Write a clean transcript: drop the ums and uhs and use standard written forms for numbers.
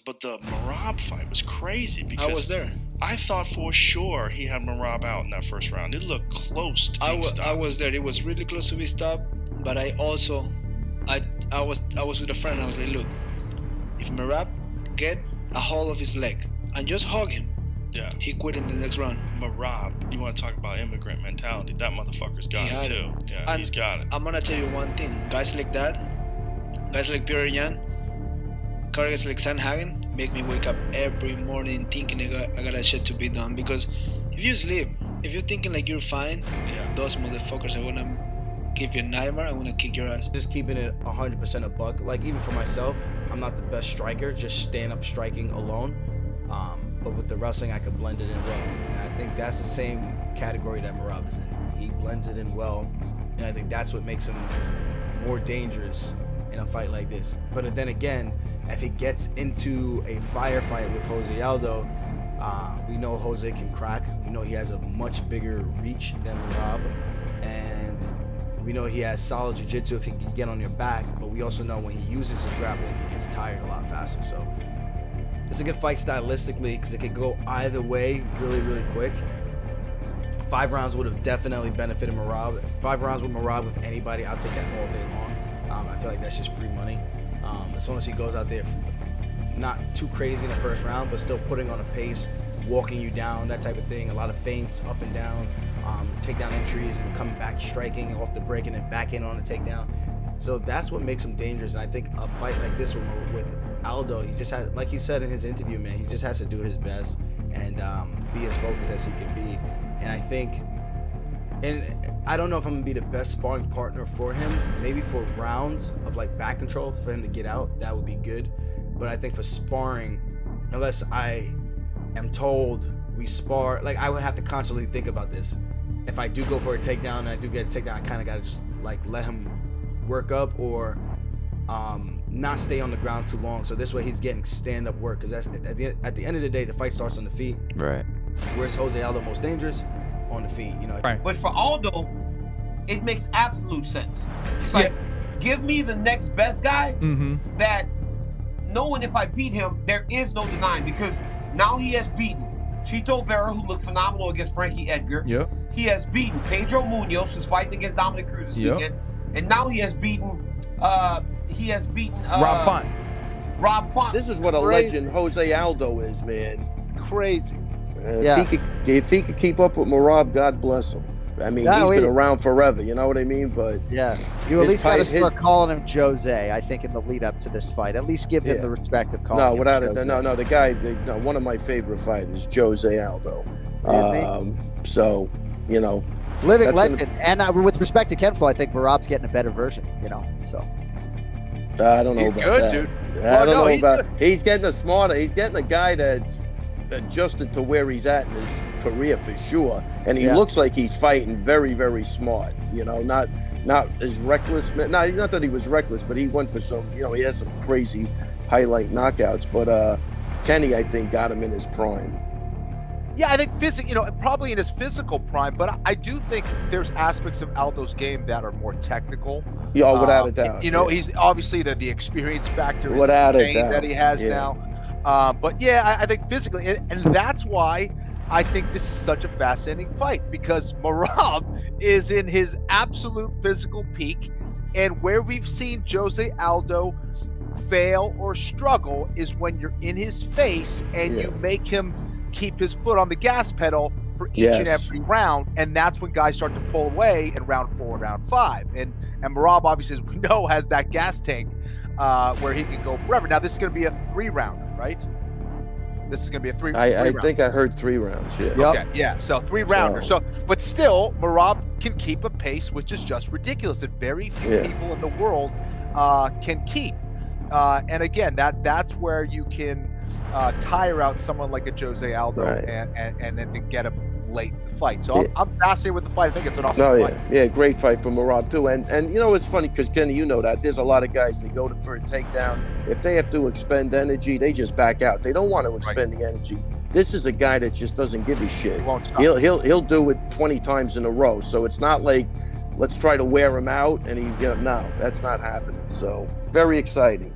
But the Merab fight was crazy because I was there. I thought for sure he had Merab out in that first round. It looked close to being stopped. I was there. It was really close to be stopped. But I also, I was with a friend. I was like, look, if Merab get a hold of his leg and just hug him, yeah, he quit in the next round. Merab, you want to talk about immigrant mentality? That motherfucker's got it too. Yeah, and he's got it. I'm gonna tell you one thing: guys like that, guys like Peter Yan, guys like Sanhagen, make me wake up every morning thinking I got a shit to be done. Because if you sleep, if you're thinking like you're fine, yeah, those motherfuckers are gonna give you a nightmare. I'm gonna kick your ass. Just keeping it 100% a buck. Like, even for myself, I'm not the best striker, just stand up striking alone. But with the wrestling, I could blend it in well. And I think that's the same category that Merab is in. He blends it in well, and I think that's what makes him more dangerous in a fight like this. But then again, if he gets into a firefight with Jose Aldo, we know Jose can crack. We know he has a much bigger reach than Merab, and we know he has solid jiu-jitsu if he can get on your back. But we also know when he uses his grappling, he gets tired a lot faster. So it's a good fight stylistically because it could go either way really, really quick. 5 rounds would have definitely benefited Merab. 5 rounds with Merab with anybody, I'll take that all day long. I feel like that's just free money. As long as he goes out there not too crazy in the first round, but still putting on a pace, walking you down, that type of thing. A lot of feints up and down, takedown entries, and coming back, striking off the break, and then back in on the takedown. So that's what makes him dangerous. And I think a fight like this with Aldo, he just has, like he said in his interview, man, he just has to do his best and be as focused as he can be. And I think, and I don't know if I'm gonna be the best sparring partner for him. Maybe for rounds of like back control for him to get out, that would be good. But I think for sparring, unless I am told we spar, like I would have to constantly think about this. If I do go for a takedown and I do get a takedown, I kind of gotta just like let him work up or not stay on the ground too long. So this way he's getting stand-up work, because that's at the end of the day, the fight starts on the feet. Right. Where's Jose Aldo most dangerous? On the feet, you know. Right. But for Aldo, it makes absolute sense. It's like, give me the next best guy that, knowing if I beat him, there is no denying, because now he has beaten Chito Vera, who looked phenomenal against Frankie Edgar. Yep. He has beaten Pedro Munoz, who's fighting against Dominic Cruz this weekend. And now he has beaten Rob Font. Rob Font. This is what a legend Jose Aldo is, man. Crazy. If he could keep up with Merab, God bless him. I mean, he's been around forever, you know what I mean? But yeah, you at least got to start calling him Jose, I think, in the lead up to this fight. At least give him the respect of calling him Jose. No, the guy, one of my favorite fighters, Jose Aldo. So, you know. Living legend. And with respect to Kenflo, I think Merab's getting a better version, you know, so. I don't know about that. Dude. I don't know about he's getting a smarter. He's getting a guy that's adjusted to where he's at in his career for sure, and he looks like he's fighting very, very smart, you know, not as reckless. Not that he was reckless, but he went for some, you know, he has some crazy highlight knockouts, but Kenny, I think, got him in his prime. Yeah, I think probably in his physical prime, but I do think there's aspects of Aldo's game that are more technical. Yeah, without a doubt. You know, he's obviously the experience factor is without insane a doubt that he has now. But yeah, I think physically, and that's why I think this is such a fascinating fight, because Merab is in his absolute physical peak, and where we've seen Jose Aldo fail or struggle is when you're in his face and you make him keep his foot on the gas pedal for each and every round, and that's when guys start to pull away in round 4 and round 5. And Merab, obviously, as we know, has that gas tank where he can go forever. Now, this is going to be a 3-rounder, right? This is going to be a 3 I think I heard 3 rounds, Okay, yeah, so 3-rounder. So, but still, Merab can keep a pace, which is just ridiculous, that very few people in the world can keep. And again, that's where you can tire out someone like a Jose Aldo and then get him late in the fight. So I'm fascinated with the fight. I think it's an awesome fight. Yeah, great fight for Merab too. And you know, it's funny because Kenny, you know that there's a lot of guys that go for a takedown. If they have to expend energy, they just back out. They don't want to expend the energy. This is a guy that just doesn't give a shit. He'll do it 20 times in a row. So it's not like, let's try to wear him out and no, that's not happening. So very exciting.